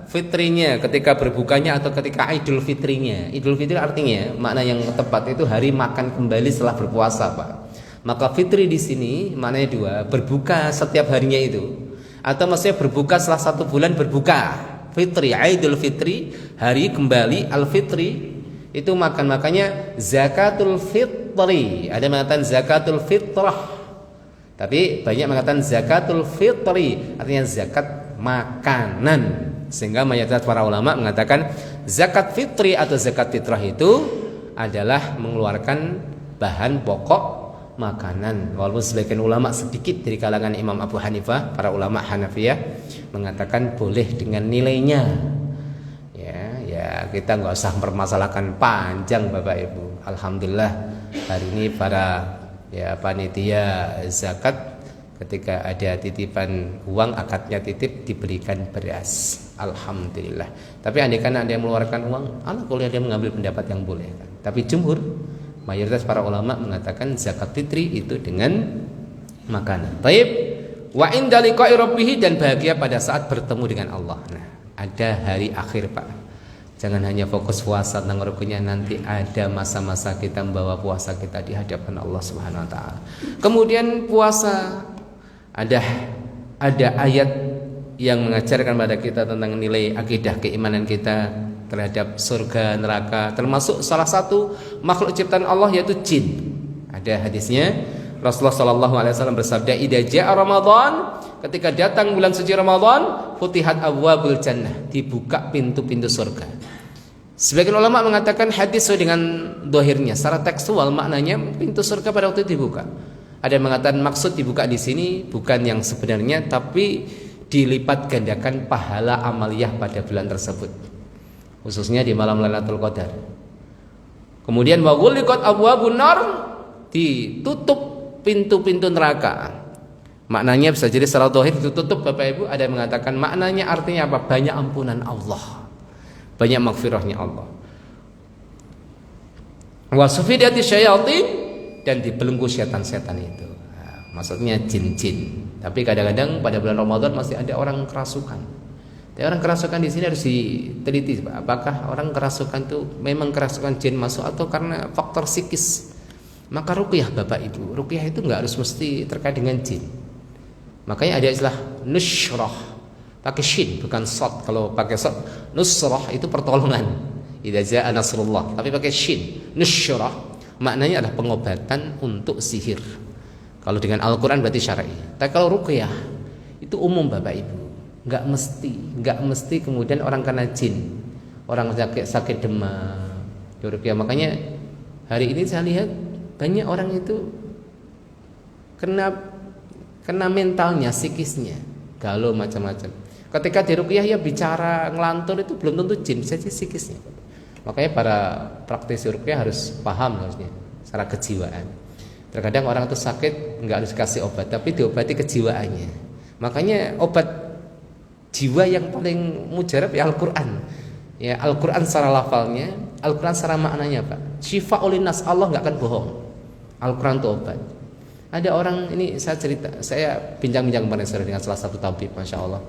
[SPEAKER 1] fitrinya, ketika berbukanya, atau ketika Idul Fitrinya. Idul Fitri artinya, makna yang tepat itu hari makan kembali setelah berpuasa, Pak. Maka fitri di sini maknanya dua, berbuka setiap harinya itu, atau maksudnya berbuka setelah 1 bulan berbuka. Fitri, Idul Fitri, hari kembali, Al-Fitri itu makanya zakatul fitri. Ada mengatakan zakatul fitrah, tapi banyak mengatakan zakatul fitri, artinya zakat makanan. Sehingga mayoritas para ulama mengatakan zakat fitri atau zakat fitrah itu adalah mengeluarkan bahan pokok makanan. Walaupun sebagian ulama sedikit dari kalangan Imam Abu Hanifah, para ulama Hanafiyah mengatakan boleh dengan nilainya. Ya kita nggak usah mempermasalahkan panjang Bapak Ibu. Alhamdulillah hari ini para panitia zakat ketika ada titipan uang, akadnya titip, diberikan beras. Alhamdulillah. Tapi andaikan ada yang mengeluarkan uang, alhamdulillah dia mengambil pendapat yang boleh. Tapi jumhur, mayoritas para ulama mengatakan zakat fitri itu dengan makanan. Baik. Wa inda liqa'i rabbih, dan bahagia pada saat bertemu dengan Allah. Nah, ada hari akhir Pak. Jangan hanya fokus puasa tentang rukunnya, nanti ada masa-masa kita membawa puasa kita di hadapan Allah Subhanahu wa taala. Kemudian puasa ada ayat yang mengajarkan pada kita tentang nilai akidah keimanan kita terhadap surga neraka, termasuk salah satu makhluk ciptaan Allah yaitu jin. Ada hadisnya Rasulullah sallallahu alaihi wasallam bersabda, "Idza jaa Ramadan," ketika datang bulan suci Ramadan, "futihat abwabul jannah," dibuka pintu-pintu surga. Sebagian ulama mengatakan hadis sesuai dengan dohirnya, secara tekstual maknanya pintu surga pada waktu itu dibuka. Ada yang mengatakan maksud dibuka di sini bukan yang sebenarnya, tapi dilipat gandakan pahala amaliyah pada bulan tersebut, khususnya di malam Lailatul Qadar. Kemudian wa ghuliqat abwabun nar, ditutup pintu-pintu neraka. Maknanya bisa jadi secara dohir ditutup Bapak Ibu. Ada yang mengatakan maknanya artinya apa? Banyak ampunan Allah, banyak maghfirahnya Allah. Wa sufidati syayatin, dan dibelenggu setan-setan itu. Nah, maksudnya jin-jin. Tapi kadang-kadang pada bulan Ramadan masih ada orang kerasukan. Tapi orang kerasukan di sini harus diteliti, apakah orang kerasukan itu memang kerasukan jin masuk atau karena faktor psikis. Maka ruqyah Bapak Ibu, ruqyah itu enggak harus mesti terkait dengan jin. Makanya ada istilah nusyrah, pakai shin bukan shad. Kalau pakai shad, nusrah itu pertolongan, idza jaa nasrullah. Tapi pakai shin, nusyrah, maknanya adalah pengobatan untuk sihir. Kalau dengan Al-Quran berarti syar'i. Tapi kalau ruqyah itu umum Bapak Ibu, enggak mesti kemudian orang kena jin, orang sakit demam ruqyah. Makanya hari ini saya lihat banyak orang itu kena mentalnya, psikisnya, galau macam-macam. Ketika diruqyah ya bicara ngelantur itu belum tentu jin, bisa jadi psikisnya. Makanya para praktisi ruqyah harus paham harusnya secara kejiwaan. Terkadang orang itu sakit nggak harus kasih obat, tapi diobati kejiwaannya. Makanya obat jiwa yang paling mujarab ya Al-Quran. Ya Al-Quran secara lafalnya, Al-Quran secara maknanya Pak. Syifa'ul linnas, Allah nggak akan bohong. Al-Quran itu obat. Ada orang ini saya bincang-bincang kemarin sore dengan salah satu tabib, masya Allah.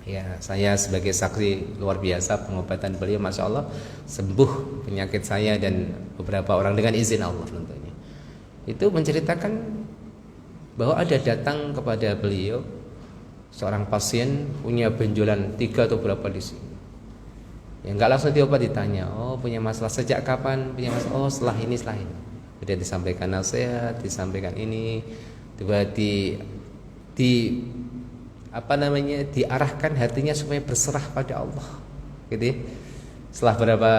[SPEAKER 1] Ya saya sebagai saksi luar biasa pengobatan beliau, masya Allah sembuh penyakit saya dan beberapa orang dengan izin Allah tentunya. Itu menceritakan bahwa ada datang kepada beliau seorang pasien punya benjolan 3 atau berapa di sini. Ya nggak langsung diobat, ditanya, oh punya masalah sejak kapan? Punya masalah, oh setelah ini. Kemudian disampaikan nasihat, disampaikan ini, tiba diarahkan hatinya supaya berserah pada Allah. Gitu. Setelah beberapa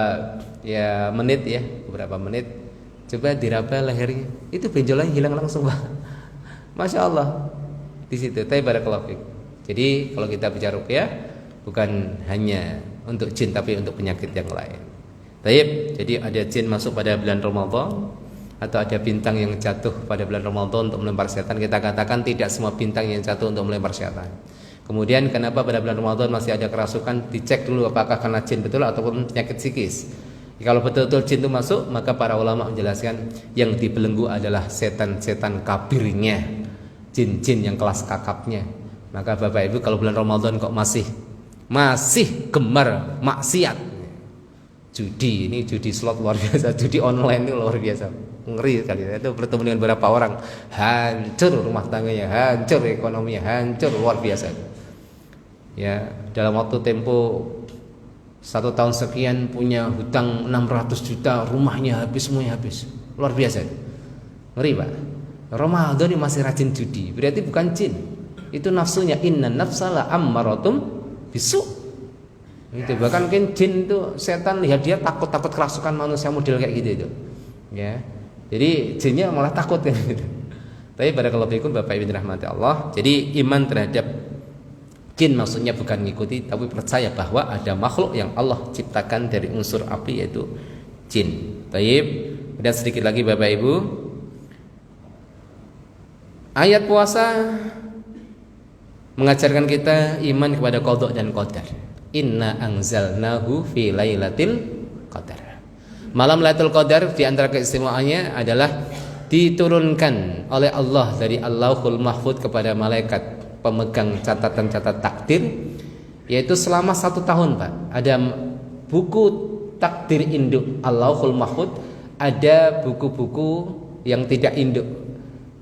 [SPEAKER 1] menit, coba diraba lehernya, itu benjolannya hilang langsung, Pak. Masya Allah. Di situ, barakallahu fiik. Jadi kalau kita bicara ruqyah bukan hanya untuk jin tapi untuk penyakit yang lain. Jadi ada jin masuk pada bulan Ramadan atau ada bintang yang jatuh pada bulan Ramadan untuk melempar setan, kita katakan tidak semua bintang yang jatuh untuk melempar setan. Kemudian kenapa pada bulan Ramadan masih ada kerasukan, dicek dulu apakah karena jin betul ataupun penyakit psikis. Kalau betul-betul jin itu masuk, maka para ulama menjelaskan yang dibelenggu adalah setan-setan kabirnya, jin-jin yang kelas kakapnya. Maka Bapak Ibu kalau bulan Ramadan kok masih gemar maksiat, judi slot luar biasa, judi online itu luar biasa, ngeri sekali. Itu bertemu dengan beberapa orang, hancur rumah tangganya, hancur ekonominya, hancur luar biasa. Ya dalam waktu tempo 1 tahun sekian punya hutang 600 juta, rumahnya habis, semuanya habis, luar biasa. Ngeri Pak. Ramadan ini masih rajin judi, berarti bukan jin, itu nafsunya. Inna nafsala ammaratum bisu. Itu bahkan mungkin jin itu setan lihat dia takut kerasukan manusia model kayak gitu itu. Ya. Jadi jinnya malah takut kan gitu. Tapi barakallahu fikum Bapak Ibu rahmati Allah. Jadi iman terhadap jin maksudnya bukan mengikuti, tapi percaya bahwa ada makhluk yang Allah ciptakan dari unsur api yaitu jin. Baik. Dan sedikit lagi Bapak Ibu, ayat puasa mengajarkan kita iman kepada qada dan qadar. Inna anzalnahu fi lailatul qadar. Malam Lailatul Qadar di antara keistimewaannya adalah diturunkan oleh Allah dari Allahul Mahfuz kepada malaikat pemegang catatan takdir, yaitu selama 1 tahun Pak. Ada buku takdir induk Allahul Mahfuz, ada buku-buku yang tidak induk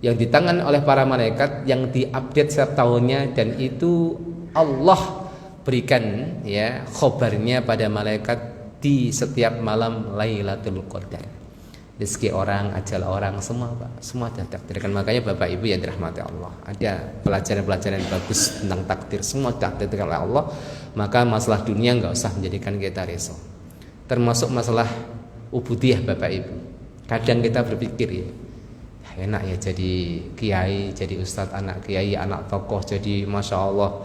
[SPEAKER 1] yang di tangan oleh para malaikat yang diupdate setiap tahunnya, dan itu Allah berikan ya khobarnya pada malaikat di setiap malam Lailatul Qadar. Rezeki orang, ajal orang, semua Pak, semua ada takdirkan. Makanya Bapak Ibu yang dirahmati Allah, ada pelajaran-pelajaran bagus tentang takdir, semua takdirkan oleh Allah. Maka masalah dunia nggak usah menjadikan kita risau. Termasuk masalah ubudiyah Bapak Ibu. Kadang kita berpikir ya, enak ya jadi kiai, jadi ustadz anak kiai, anak tokoh, jadi masya Allah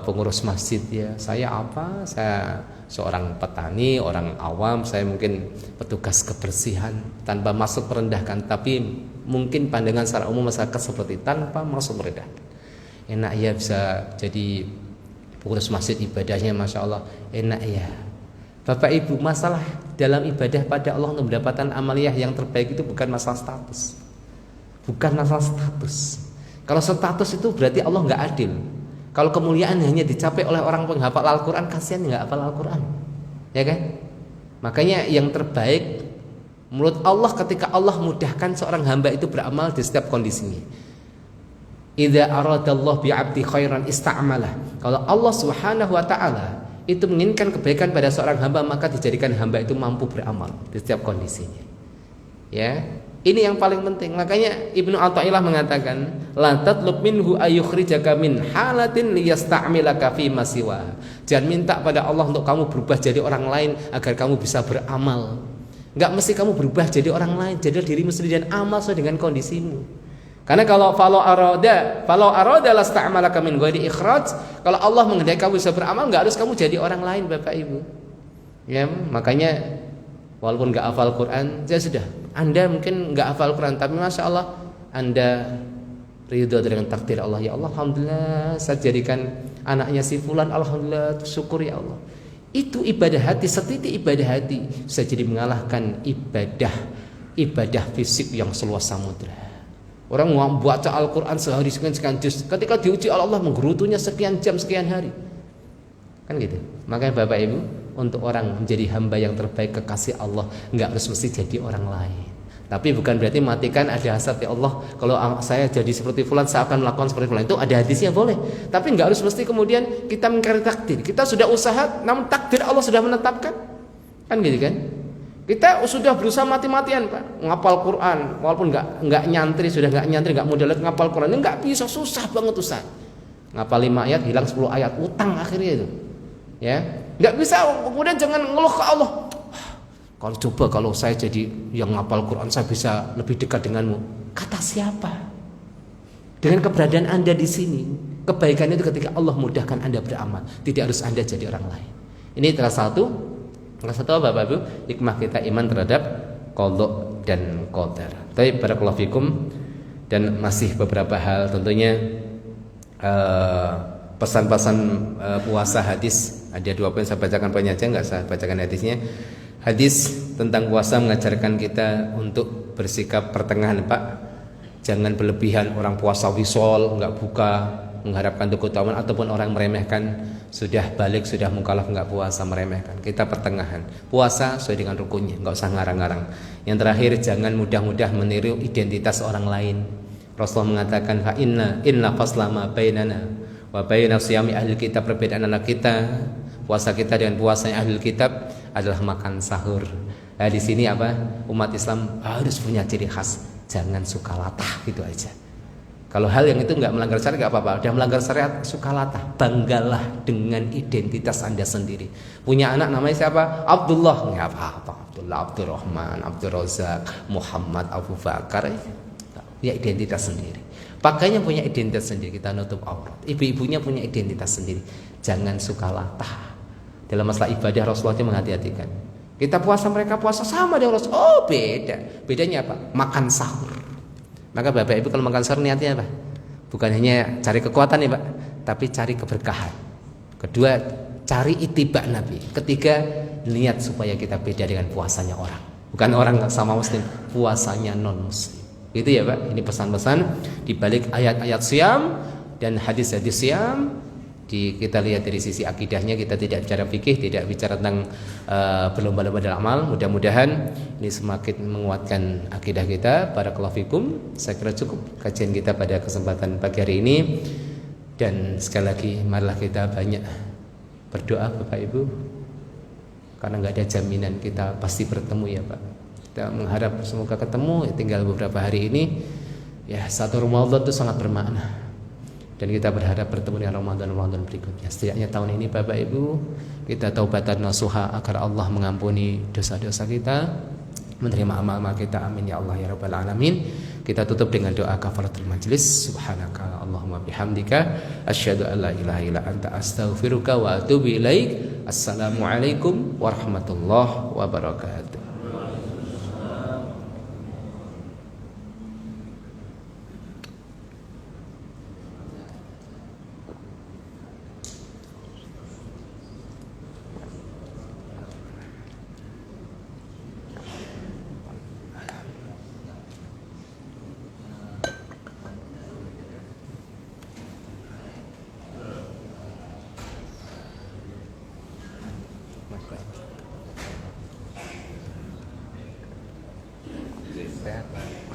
[SPEAKER 1] pengurus masjid ya. Saya apa? Saya seorang petani, orang awam, saya mungkin petugas kebersihan, tanpa maksud merendahkan, tapi mungkin pandangan secara umum masyarakat seperti tanpa maksud merendahkan. Enak ya bisa jadi pengurus masjid, ibadahnya masya Allah enak ya. Bapak Ibu, masalah dalam ibadah pada Allah untuk mendapatkan amaliyah yang terbaik itu bukan masalah status. Bukan masalah status. Kalau status itu berarti Allah nggak adil. Kalau kemuliaan hanya dicapai oleh orang penghafal Al-Quran, kasihan nggak hafal Al-Quran, ya kan? Makanya yang terbaik menurut Allah ketika Allah mudahkan seorang hamba itu beramal di setiap kondisinya. Idza aradallahu bi'abdi khairan ista'malah. Kalau Allah Subhanahu wa taala itu menginginkan kebaikan pada seorang hamba, maka dijadikan hamba itu mampu beramal di setiap kondisinya. Ya. Ini yang paling penting. Makanya Ibnu Athaillah mengatakan, la tatlub minhu ayukhrijaka min halatin liyasta'milaka fi ma siwa. Jangan minta pada Allah untuk kamu berubah jadi orang lain agar kamu bisa beramal. Enggak mesti kamu berubah jadi orang lain, jadi dirimu sendiri dan amal sesuai dengan kondisimu. Karena kalau falau arada lasta'malaka min ghairi ikhraj, kalau Allah menghendaki kamu bisa beramal, enggak harus kamu jadi orang lain Bapak Ibu. Ya, makanya walaupun enggak hafal Quran, ya sudah. Anda mungkin enggak hafal Quran, tapi masya Allah Anda ridho dengan takdir Allah. Ya Allah, alhamdulillah saya jadikan anaknya si fulan, alhamdulillah, syukur ya Allah. Itu ibadah hati, setitik ibadah hati bisa jadi mengalahkan ibadah fisik yang seluas samudra. Orang mau baca Al-Quran sehari sekian juz, ketika diuji oleh Allah menggerutunya sekian jam, sekian hari. Kan gitu. Makanya Bapak Ibu, untuk orang menjadi hamba yang terbaik kekasih Allah, enggak harus mesti jadi orang lain. Tapi bukan berarti matikan ada hasad, ya Allah, kalau saya jadi seperti fulan saya akan melakukan seperti fulan. Itu ada hadisnya, boleh. Tapi enggak harus mesti kemudian kita mengingkari takdir. Kita sudah usaha, namun takdir Allah sudah menetapkan. Kan gitu kan? Kita sudah berusaha mati-matian Pak, ngapal Quran, walaupun enggak nyantri, sudah enggak nyantri, enggak modal ngapal Quran, enggak bisa, susah banget Ustaz. Ngapal 5 ayat, hilang 10 ayat, utang akhirnya itu. Ya, enggak bisa, kemudian jangan ngeluh ke Allah. Kalau coba kalau saya jadi yang ngapal Quran, saya bisa lebih dekat denganmu. Kata siapa? Dengan keberadaan Anda di sini, kebaikan itu ketika Allah mudahkan Anda beramal, tidak harus Anda jadi orang lain. Ini salah satu Bapak Ibu, hikmah kita iman terhadap qadha dan qadar. Tapi barakallahu fikum, dan masih beberapa hal tentunya pesan-pesan puasa hadis. Ada 2 poin saya bacakan poinnya aja, enggak saya bacakan hadisnya. Hadis tentang puasa mengajarkan kita untuk bersikap pertengahan Pak. Jangan berlebihan, orang puasa wisol, enggak buka, mengharapkan keutamaan, ataupun orang meremehkan, sudah balik, sudah mukallaf enggak puasa, meremehkan. Kita pertengahan. Puasa sesuai dengan rukunnya, enggak usah ngarang-ngarang. Yang terakhir, jangan mudah-mudah meniru identitas orang lain. Rasulullah mengatakan, fa inna faslama bainana wa baina siyami ahli kitab, perbedaan anak kita, puasa kita dengan puasanya ahli kitab adalah makan sahur. Nah, di sini apa? Umat Islam harus punya ciri khas, jangan suka latah gitu aja. Kalau hal yang itu enggak melanggar syariat enggak apa-apa. Udah melanggar syariat, suka latah, banggalah dengan identitas Anda sendiri. Punya anak namanya siapa? Abdullah, enggak apa-apa. Abdullah, Abdurrahman, Abdul Razak, Muhammad, Abu Bakar. Ya, identitas sendiri. Pakainya punya identitas sendiri, kita nutup aurat. Ibu-ibunya punya identitas sendiri. Jangan suka latah. Dalam masalah ibadah Rasulullah itu menghati-hatikan. Kita puasa, mereka puasa sama dengan Rasul. Oh, beda. Bedanya apa? Makan sahur. Maka Bapak Ibu kalau makan sahur niatnya apa? Bukan hanya cari kekuatan ya Pak, tapi cari keberkahan. Kedua, cari ittiba Nabi. Ketiga, niat supaya kita beda dengan puasanya orang. Bukan orang sama muslim, puasanya non muslim. Gitu ya Pak. Ini pesan-pesan di balik ayat-ayat siam dan hadis-hadis siam. Kita lihat dari sisi akidahnya, kita tidak bicara fikih, tidak bicara tentang berlomba-lomba dalam amal. Mudah-mudahan ini semakin menguatkan akidah kita. Barakallahu fikum. Saya kira cukup kajian kita pada kesempatan pagi hari ini. Dan sekali lagi marilah kita banyak berdoa Bapak Ibu. karena nggak ada jaminan kita pasti bertemu ya Pak. Kita mengharap semoga ketemu, tinggal beberapa hari ini. Ya, satu Ramadan itu sangat bermakna. Dan kita berharap bertemu dengan Ramadan berikutnya. Setidaknya tahun ini Bapak Ibu, kita taubatan nasuha agar Allah mengampuni dosa-dosa kita, menerima amal-amal kita. Amin ya Allah ya Rabbal Alamin. Kita tutup dengan doa kafaratul majlis. Subhanaka Allahumma bihamdika asyhadu an la ilaha illa anta astaghfiruka wa atubu ilaik. Assalamualaikum warahmatullahi wabarakatuh. Sehat.